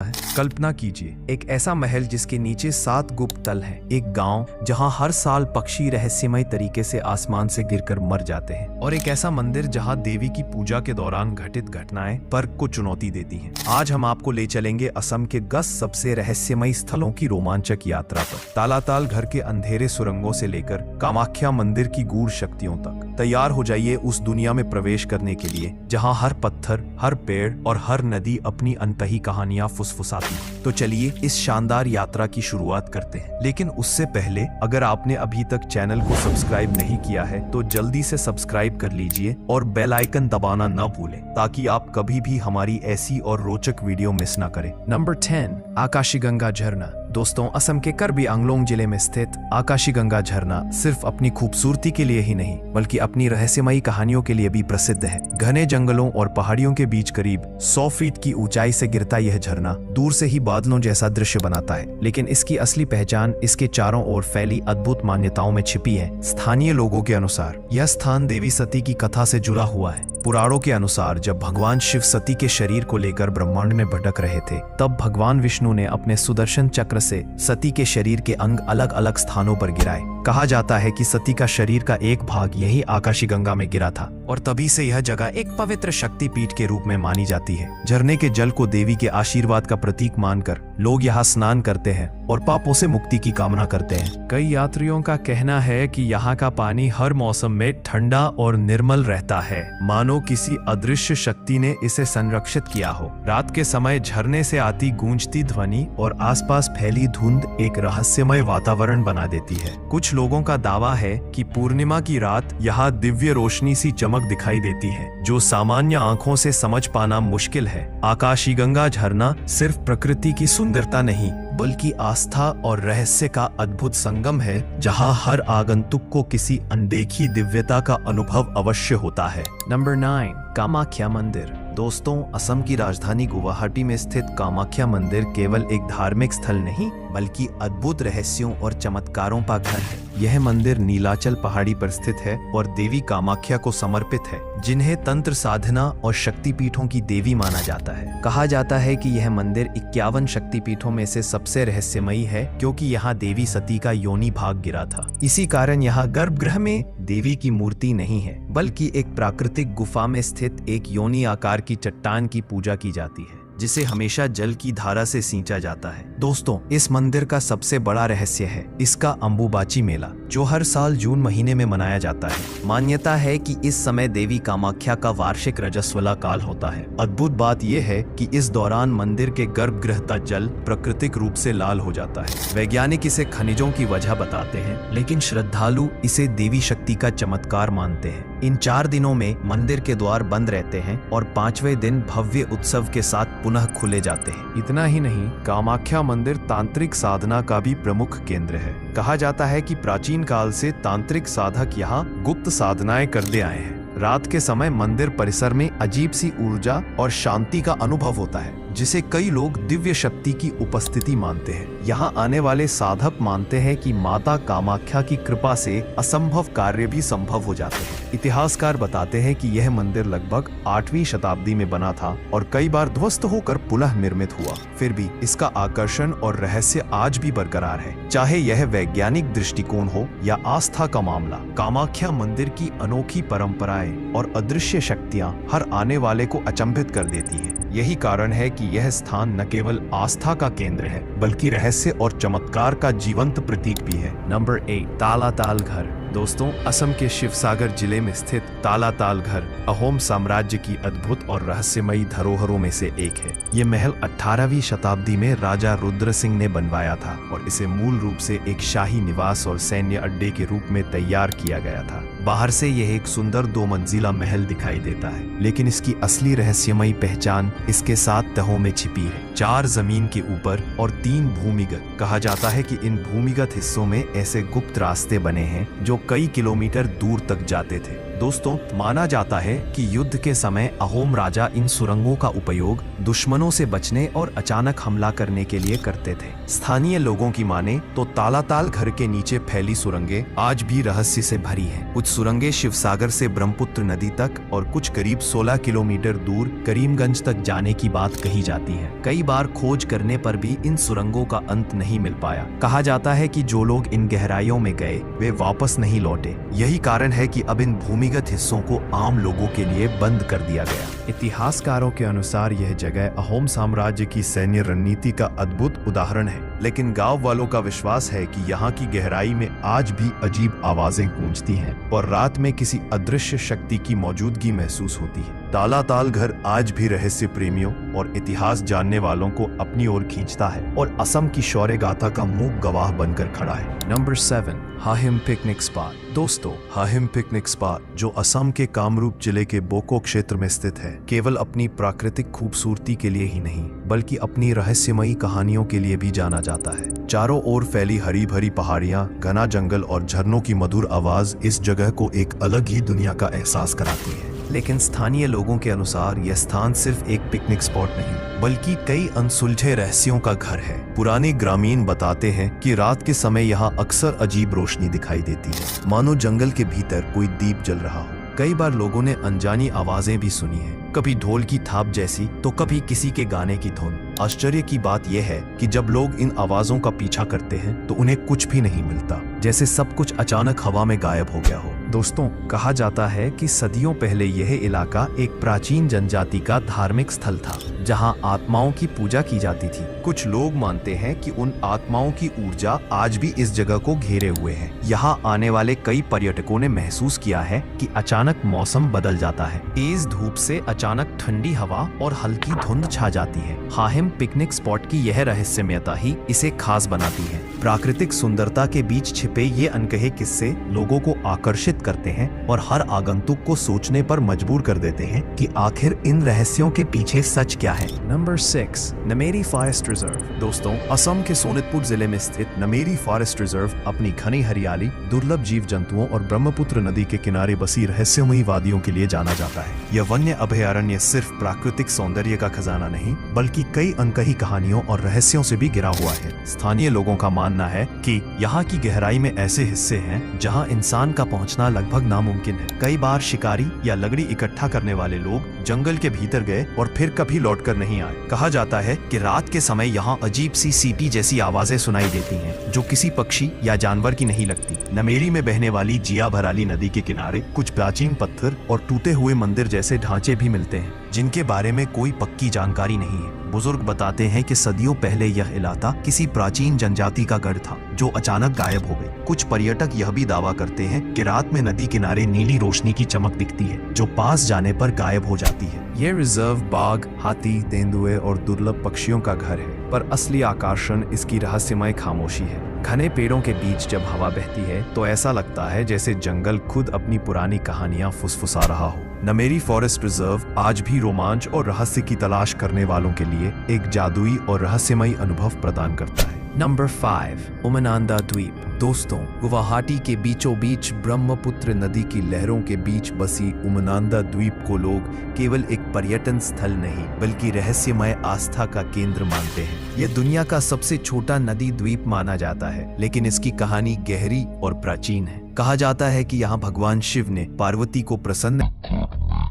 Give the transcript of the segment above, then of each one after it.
कल्पना कीजिए एक ऐसा महल जिसके नीचे 7 गुप्त तल हैं, एक गांव जहां हर साल पक्षी रहस्यमय तरीके से आसमान से गिरकर मर जाते हैं, और एक ऐसा मंदिर जहां देवी की पूजा के दौरान घटित घटनाएं पर्क को चुनौती देती हैं। आज हम आपको ले चलेंगे असम के 10 सबसे रहस्यमय स्थलों की रोमांचक यात्रा पर। तालाताल घर के अंधेरे सुरंगों से लेकर कामाख्या मंदिर की गूढ़ शक्तियों तक। तैयार हो जाइए उस दुनिया में प्रवेश करने के लिए जहां हर पत्थर, हर पेड़ और हर नदी अपनी अनकही कहानियां फुसफुसाती। तो चलिए इस शानदार यात्रा की शुरुआत करते हैं। लेकिन उससे पहले अगर आपने अभी तक चैनल को सब्सक्राइब नहीं किया है तो जल्दी से सब्सक्राइब कर लीजिए और बेल आइकन दबाना न भूलें ताकि आप कभी भी हमारी ऐसी और रोचक वीडियो मिस न करें। नंबर 10, आकाशीगंगा झरना। दोस्तों, असम के कार्बी आंगलोंग जिले में स्थित आकाशीगंगा झरना सिर्फ अपनी खूबसूरती के लिए ही नहीं बल्कि अपनी रहस्यमयी कहानियों के लिए भी प्रसिद्ध है। घने जंगलों और पहाड़ियों के बीच करीब 100 फीट की ऊंचाई से गिरता यह झरना दूर से ही बादलों जैसा दृश्य बनाता है, लेकिन इसकी असली पहचान इसके चारों ओर फैली अद्भुत मान्यताओं में छिपी है। स्थानीय लोगों के अनुसार यह स्थान देवी सती की कथा से जुड़ा हुआ है। पुराणों के अनुसार जब भगवान शिव सती के शरीर को लेकर ब्रह्मांड में भटक रहे थे, तब भगवान विष्णु ने अपने सुदर्शन चक्र से सती के शरीर के अंग अलग अलग स्थानों पर गिराए। कहा जाता है कि सती का शरीर का एक भाग यही आकाशीगंगा में गिरा था और तभी से यह जगह एक पवित्र शक्तिपीठ के रूप में मानी जाती है। झरने के जल को देवी के आशीर्वाद का प्रतीक मानकर लोग यहाँ स्नान करते हैं और पापों से मुक्ति की कामना करते हैं। कई यात्रियों का कहना है कि यहाँ का पानी हर मौसम में ठंडा और निर्मल रहता है, मानो किसी अदृश्य शक्ति ने इसे संरक्षित किया हो। रात के समय झरने से आती गूंजती ध्वनि और आसपास फैली धुंध एक रहस्यमय वातावरण बना देती है। कुछ लोगों का दावा है कि पूर्णिमा की रात यहाँ दिव्य रोशनी सी चमक दिखाई देती है जो सामान्य आंखों से समझ पाना मुश्किल है। आकाशीगंगा झरना सिर्फ प्रकृति की सुंदरता नहीं बल्कि आस्था और रहस्य का अद्भुत संगम है, जहां हर आगंतुक को किसी अनदेखी दिव्यता का अनुभव अवश्य होता है। नंबर 9, कामाख्या मंदिर। दोस्तों, असम की राजधानी गुवाहाटी में स्थित कामाख्या मंदिर केवल एक धार्मिक स्थल नहीं बल्कि अद्भुत रहस्यों और चमत्कारों का घर है। यह मंदिर नीलाचल पहाड़ी पर स्थित है और देवी कामाख्या को समर्पित है, जिन्हें तंत्र साधना और शक्तिपीठों की देवी माना जाता है। कहा जाता है कि यह मंदिर 51 शक्तिपीठों में से सबसे रहस्यमयी है क्योंकि यहाँ देवी सती का योनि भाग गिरा था। इसी कारण यहाँ गर्भगृह में देवी की मूर्ति नहीं है बल्कि एक प्राकृतिक गुफा में स्थित एक योनि आकार की चट्टान की पूजा की जाती है जिसे हमेशा जल की धारा से सींचा जाता है। दोस्तों, इस मंदिर का सबसे बड़ा रहस्य है इसका अंबुबाची मेला, जो हर साल जून महीने में मनाया जाता है। मान्यता है कि इस समय देवी कामाख्या का वार्षिक रजस्वला काल होता है। अद्भुत बात यह है कि इस दौरान मंदिर के गर्भगृह का जल प्राकृतिक रूप से लाल हो जाता है। वैज्ञानिक इसे खनिजों की वजह बताते हैं, लेकिन श्रद्धालु इसे देवी शक्ति का चमत्कार मानते हैं। इन 4 दिनों में मंदिर के द्वार बंद रहते हैं और 5वें दिन भव्य उत्सव के साथ पुनः खुले जाते हैं। इतना ही नहीं, कामाख्या मंदिर तांत्रिक साधना का भी प्रमुख केंद्र है। कहा जाता है कि प्राचीन काल से तांत्रिक साधक यहाँ गुप्त साधनाएं करते आए हैं। रात के समय मंदिर परिसर में अजीब सी ऊर्जा और शांति का अनुभव होता है जिसे कई लोग दिव्य शक्ति की उपस्थिति मानते हैं। यहाँ आने वाले साधक मानते हैं कि माता कामाख्या की कृपा से असंभव कार्य भी संभव हो जाते हैं। इतिहासकार बताते हैं कि यह मंदिर लगभग 8वीं शताब्दी में बना था और कई बार ध्वस्त होकर पुनः निर्मित हुआ। फिर भी इसका आकर्षण और रहस्य आज भी बरकरार है, चाहे यह वैज्ञानिक दृष्टिकोण हो या आस्था का मामला। कामाख्या मंदिर की अनोखी परंपराएं और अदृश्य शक्तियाँ हर आने वाले को अचंभित कर देती है। यही कारण है कि यह स्थान न केवल आस्था का केंद्र है बल्कि रहस्य और चमत्कार का जीवंत प्रतीक भी है। नंबर 8, तालाताल घर। दोस्तों, असम के शिवसागर जिले में स्थित तालाताल घर अहोम साम्राज्य की अद्भुत और रहस्यमयी धरोहरों में से एक है। ये महल 18वीं शताब्दी में राजा रुद्र सिंह ने बनवाया था और इसे मूल रूप से एक शाही निवास और सैन्य अड्डे के रूप में तैयार किया गया था। बाहर से यह एक सुंदर 2 मंजिला महल दिखाई देता है, लेकिन इसकी असली रहस्यमयी पहचान इसके 7 तहों में छिपी है, 4 जमीन के ऊपर और 3 भूमिगत। कहा जाता है कि इन भूमिगत हिस्सों में ऐसे गुप्त रास्ते बने हैं जो कई किलोमीटर दूर तक जाते थे। दोस्तों, माना जाता है कि युद्ध के समय अहोम राजा इन सुरंगों का उपयोग दुश्मनों से बचने और अचानक हमला करने के लिए करते थे। स्थानीय लोगों की माने तो तालाताल घर के नीचे फैली सुरंगें आज भी रहस्य से भरी हैं। कुछ सुरंगें शिवसागर से ब्रह्मपुत्र नदी तक और कुछ करीब 16 किलोमीटर दूर करीमगंज तक जाने की बात कही जाती है। कई बार खोज करने पर भी इन सुरंगों का अंत नहीं मिल पाया। कहा जाता है कि जो लोग इन गहराइयों में गए वे वापस नहीं लौटे। यही कारण है कि अब इन भूमिगत हिस्सों को आम लोगों के लिए बंद कर दिया गया। इतिहासकारों के अनुसार यह जगह अहोम साम्राज्य की सैन्य रणनीति का अद्भुत उदाहरण है, लेकिन गांव वालों का विश्वास है कि यहाँ की गहराई में आज भी अजीब आवाजें गूंजती हैं और रात में किसी अदृश्य शक्ति की मौजूदगी महसूस होती है। तालाताल घर आज भी रहस्य प्रेमियों और इतिहास जानने वालों को अपनी ओर खींचता है और असम की शौर्य गाथा का मूक गवाह बनकर खड़ा है। नंबर 7, हाहिम पिकनिक स्पॉट। दोस्तों, हाहिम पिकनिक स्पॉट जो असम के कामरूप जिले के बोको क्षेत्र में स्थित है, केवल अपनी प्राकृतिक खूबसूरती के लिए ही नहीं बल्कि अपनी रहस्यमयी कहानियों के लिए भी जाना जाता है। चारों ओर फैली हरी भरी पहाड़ियां, घना जंगल और झरनों की मधुर आवाज इस जगह को एक अलग ही दुनिया का एहसास कराती है। लेकिन स्थानीय लोगों के अनुसार यह स्थान सिर्फ एक पिकनिक स्पॉट नहीं बल्कि कई अनसुलझे रहस्यों का घर है। पुराने ग्रामीण बताते हैं कि रात के समय यहाँ अक्सर अजीब रोशनी दिखाई देती है, मानो जंगल के भीतर कोई दीप जल रहा हो। कई बार लोगों ने अनजानी आवाजें भी सुनी है, कभी ढोल की थाप जैसी तो कभी किसी के गाने की धुन। आश्चर्य की बात यह है कि जब लोग इन आवाजों का पीछा करते हैं तो उन्हें कुछ भी नहीं मिलता, जैसे सब कुछ अचानक हवा में गायब हो गया हो। दोस्तों, कहा जाता है कि सदियों पहले यह इलाका एक प्राचीन जनजाति का धार्मिक स्थल था जहां आत्माओं की पूजा की जाती थी। कुछ लोग मानते हैं कि उन आत्माओं की ऊर्जा आज भी इस जगह को घेरे हुए है। यहां आने वाले कई पर्यटकों ने महसूस किया है कि अचानक मौसम बदल जाता है, तेज धूप से अचानक ठंडी हवा और हल्की धुंध छा जाती है। हाहिम पिकनिक स्पॉट की यह रहस्यमयता ही इसे खास बनाती है। प्राकृतिक सुंदरता के बीच छिपे ये अनकहे किस्से लोगों को आकर्षित करते हैं और हर आगंतुक को सोचने पर मजबूर कर देते हैं कि आखिर इन रहस्यों के पीछे सच क्या है। Number 6, Nameri forest reserve. दोस्तों, असम के सोनितपुर जिले में स्थित नमेरी फॉरेस्ट रिजर्व अपनी घनी हरियाली, दुर्लभ जीव जंतुओं और ब्रह्मपुत्र नदी के किनारे बसी रहस्यमयी वादियों के लिए जाना जाता है। यह वन्य अभयारण्य सिर्फ प्राकृतिक सौंदर्य का खजाना नहीं बल्कि कई अनकही कहानियों और रहस्यों से भी घिरा हुआ है। स्थानीय लोगों का मानना है कि यहाँ की गहराई में ऐसे हिस्से हैं जहाँ इंसान का पहुँचना लगभग नामुमकिन है। कई बार शिकारी या लकड़ी इकट्ठा करने वाले लोग जंगल के भीतर गए और फिर कभी लौटकर नहीं आए। कहा जाता है कि रात के समय यहाँ अजीब सी सीटी जैसी आवाजें सुनाई देती हैं, जो किसी पक्षी या जानवर की नहीं लगती। नमेरी में बहने वाली जिया भराली नदी के किनारे कुछ प्राचीन पत्थर और टूटे हुए मंदिर जैसे ढांचे भी मिलते हैं, जिनके बारे में कोई पक्की जानकारी नहीं है। बुजुर्ग बताते हैं कि सदियों पहले यह इलाका किसी प्राचीन जनजाति का गढ़ था जो अचानक गायब हो गई। कुछ पर्यटक यह भी दावा करते हैं कि रात में नदी किनारे नीली रोशनी की चमक दिखती है जो पास जाने पर गायब हो जाती है। यह रिजर्व बाघ, हाथी, तेंदुए और दुर्लभ पक्षियों का घर है, पर असली आकर्षण इसकी रहस्यमय खामोशी है। घने पेड़ों के बीच जब हवा बहती है तो ऐसा लगता है जैसे जंगल खुद अपनी पुरानी कहानियां फुसफुसा रहा हो। नमेरी फॉरेस्ट रिजर्व आज भी रोमांच और रहस्य की तलाश करने वालों के लिए एक जादुई और रहस्यमयी अनुभव प्रदान करता है। नंबर 5, उमनांदा द्वीप। दोस्तों, गुवाहाटी के बीचों बीच ब्रह्मपुत्र नदी की लहरों के बीच बसी उमनांदा द्वीप को लोग केवल एक पर्यटन स्थल नहीं बल्कि रहस्यमय आस्था का केंद्र मानते हैं। यह दुनिया का सबसे छोटा नदी द्वीप माना जाता है, लेकिन इसकी कहानी गहरी और प्राचीन है। कहा जाता है कि यहाँ भगवान शिव ने पार्वती को प्रसन्न भगवान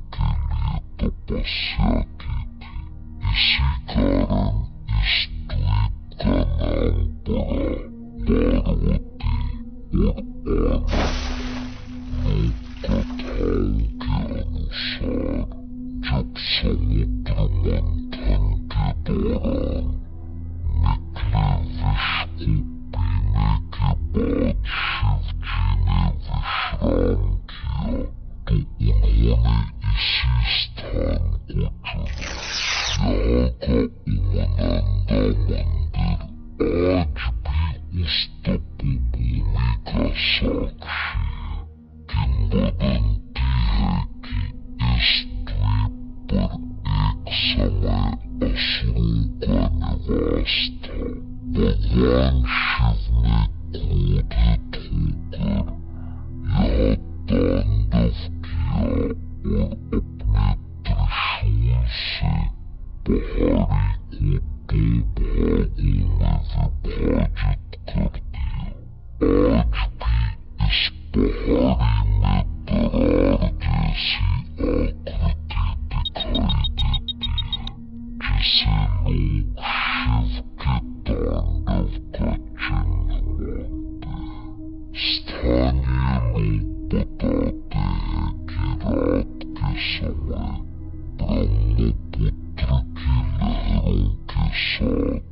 शिव ने क्रोधित होकर यह तांडव Thank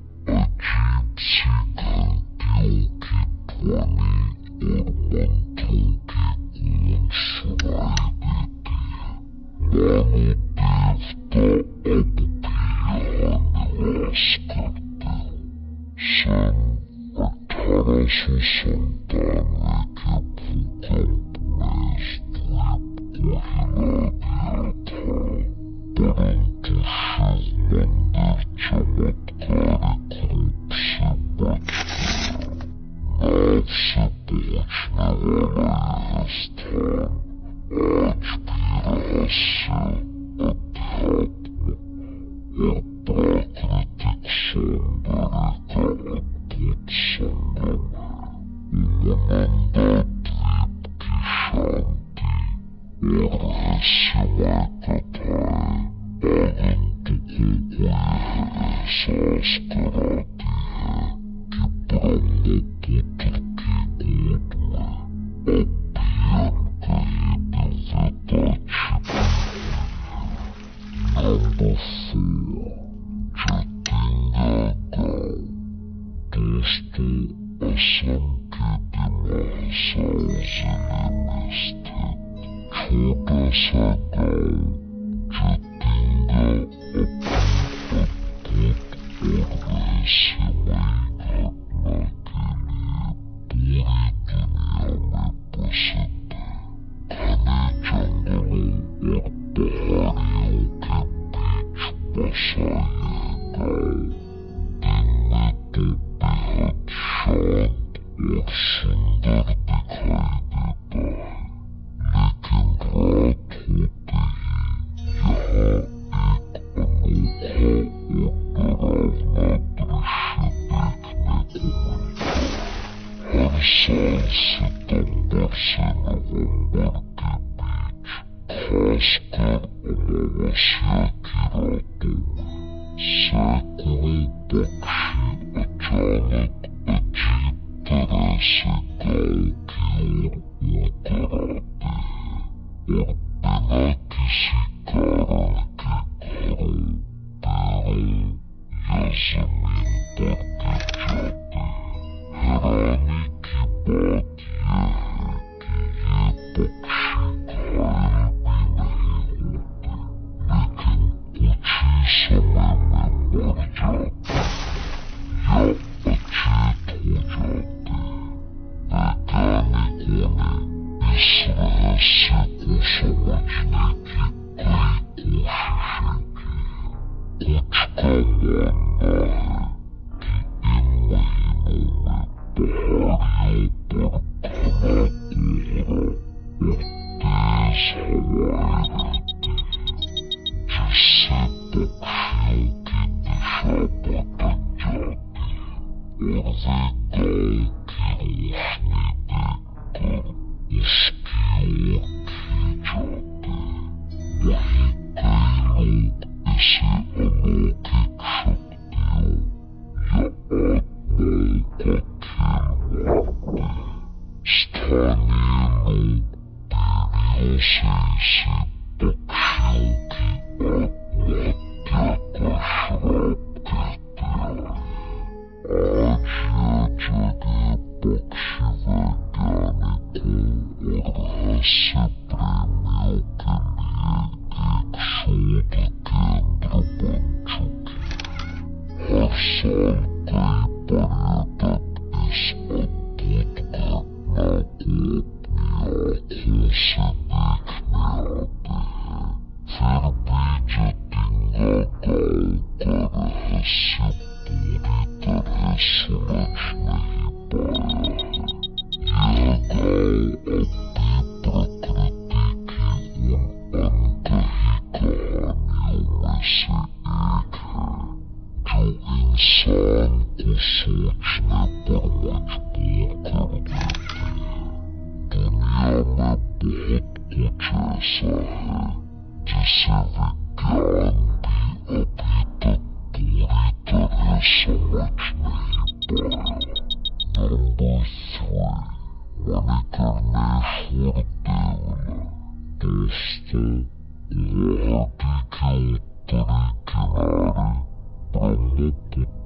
you.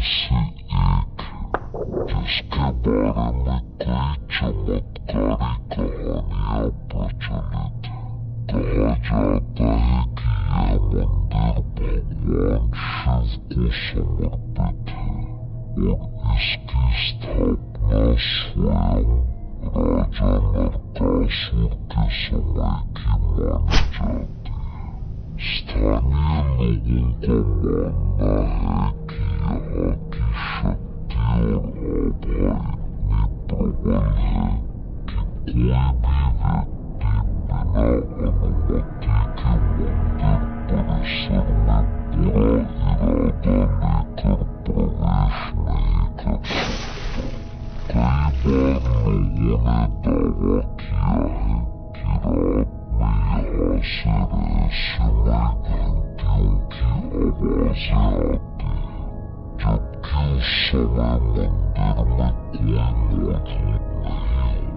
से एक जिसके बारे में कई चमत्कारी कहानियां प्रचलित हैं। कहा जाता है कि यह मंदिर भगवान शिव को समर्पित है और इसकी स्थापना स्वयं राजा नरकासुर के समय की मानी जाती है। स्थानीय लोगों का मानना है कि यहाँ की शक्ति और आभा इतनी प्रबल है कि कोई भी व्यक्ति बिना अनुमति के मंदिर परिसर में बुरा इरादा लेकर प्रवेश नहीं कर सकता। कई बार लोगों ने दावा किया है कि रात में यहाँ से रहस्यमय घंटियों की आवाजें आती हैं, जबकि उस समय मंदिर में कोई मौजूद नहीं होता।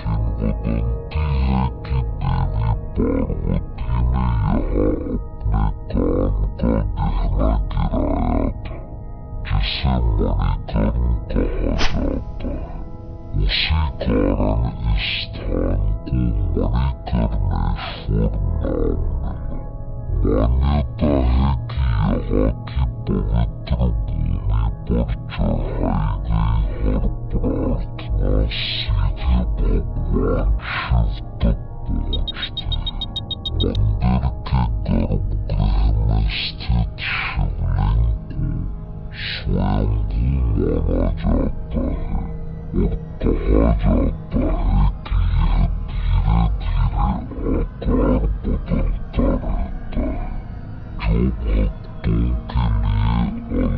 किंवदंती है कि देवी पार्वती ने यहाँ अपने कान का गहना गिराया था, जिसे मणिकर्ण कहा जाता है। उसी कारण इस स्थान को मणिकर्णेश्वर नाम मिला। मान्यता है कि यहाँ की पवित्र भूमि पर चढ़ाई गई हर प्रार्थना सीधे भगवान शिव तक पहुँचती है। मंदिर के गर्भगृह में स्थित शिवलिंग को स्वयंभू माना जाता है और कहा जाता है कि यह धीरे धीरे आकार बदलता रहता है,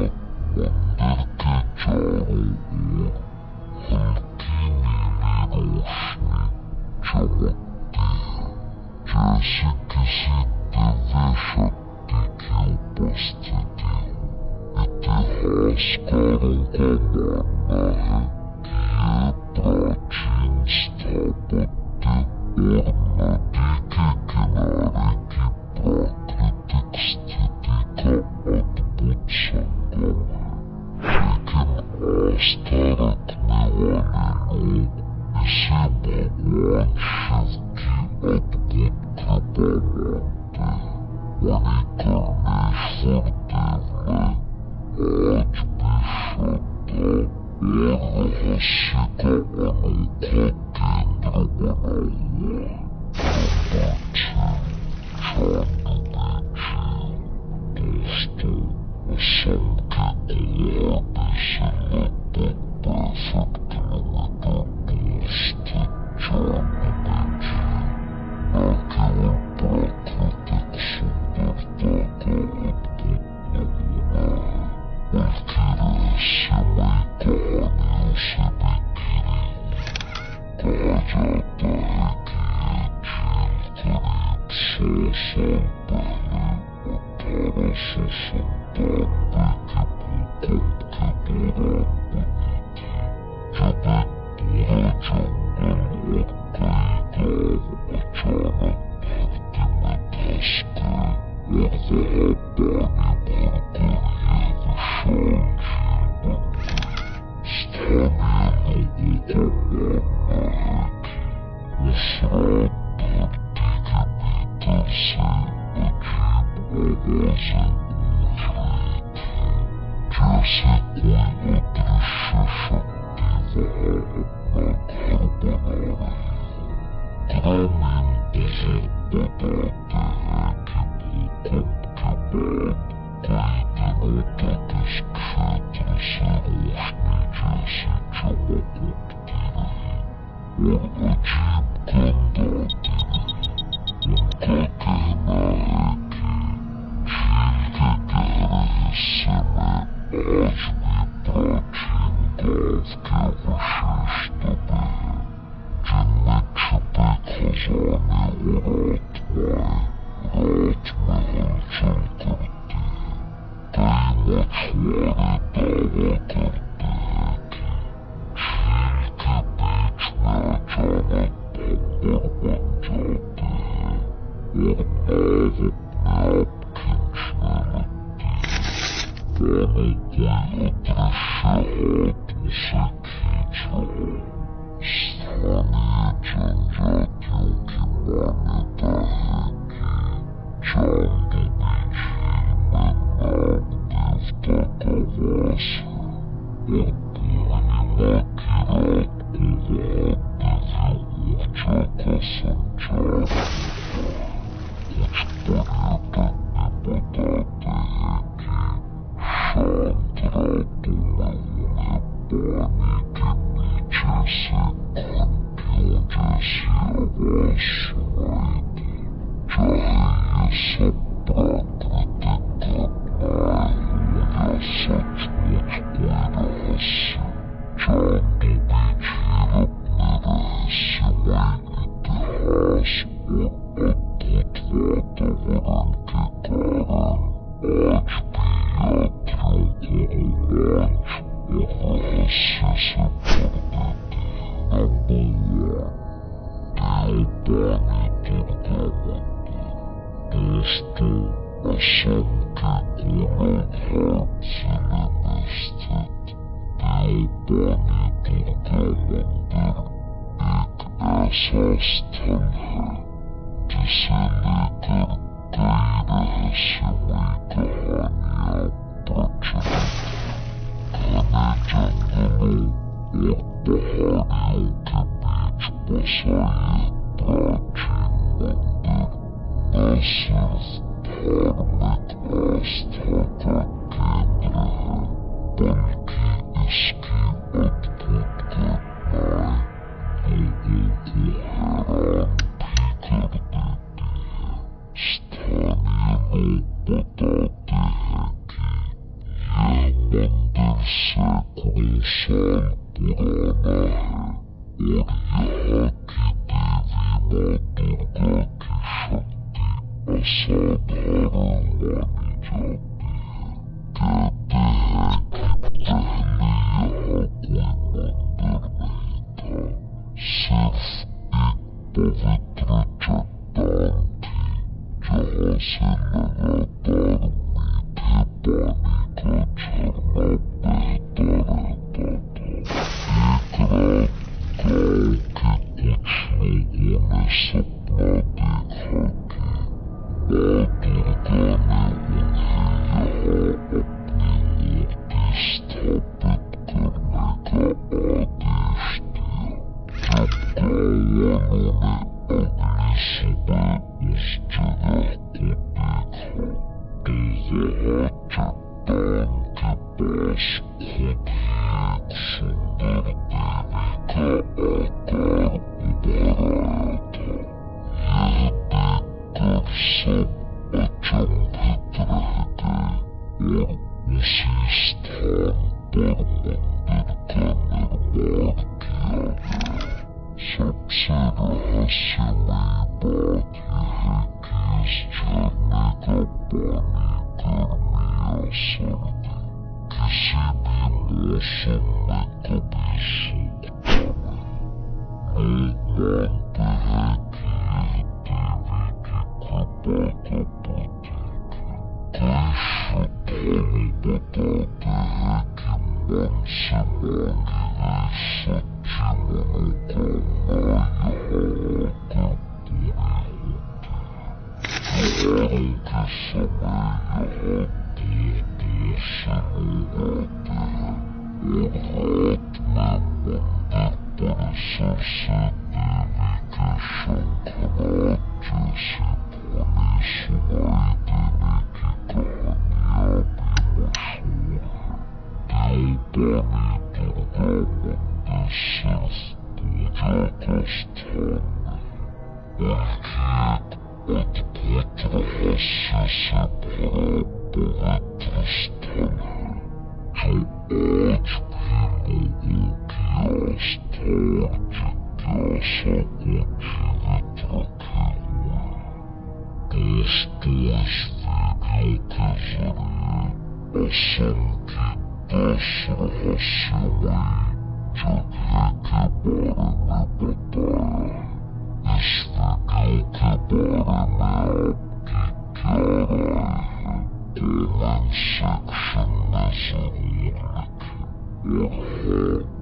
जो भक्तों के लिए अलौकिक अनुभव देता है। कुछ श्रद्धालु यह भी बताते हैं कि पूर्णिमा की रात मंदिर के चारों ओर हल्की नीली रोशनी चमकती है, जैसे किसी दिव्य शक्ति की उपस्थिति हो। इतिहासकारों का मानना है कि यह प्राचीन स्थापत्य और नदी के किनारे की प्राकृतिक स्थिति का अद्भुत संगम है। लेकिन आस्था रखने वाले लोग इसे भगवान शिव की अद्भुत कृपा मानते हैं। मणिकर्णेश्वर देव ने आज भी श्रद्धा और रहस्य का अनोखा केंद्र बना हुआ है। दोस्तों, असम के अलावा से लगभग 65 किलोमीटर दूर स्थित चामुंडा झील न केवल प्राकृतिक सुंदरता का अद्भुत नमूना है, बल्कि रहस्यमय कहानियों से भी घिरी हुई है। कहा जाता है कि यह झील करीब 100 साल पहले 1897 के भूकंप के दौरान बनी थी, जब एक बड़ा जंगल और कई गांव अचानक धरती में धंस गए और वह पानी भरकर एक विशाल झील बन गई। स्थानीय लोगों का मानना है कि उस रात धरती के भीतर से अजीब आवाजें गूंज रही थी, जैसे कोई अदृश्य शक्ति वहाँ अपना घर बना रही हो। ग्रामीण बुजुर्ग बताते हैं कि भूकंप के बाद कई दिनों तक इस क्षेत्र से रोशनी जैसी चमक उठती रही और अजीब गंध आती रही। उनका कहना है कि झील के गहरे हिस्से में आज भी प्राचीन गाँव के अवशेष दबे हैं, जिनमें छुपे खजाने और आत्माएं रात में हलचल करती हैं। कई मछुआरे दावा करते हैं कि झील के Section is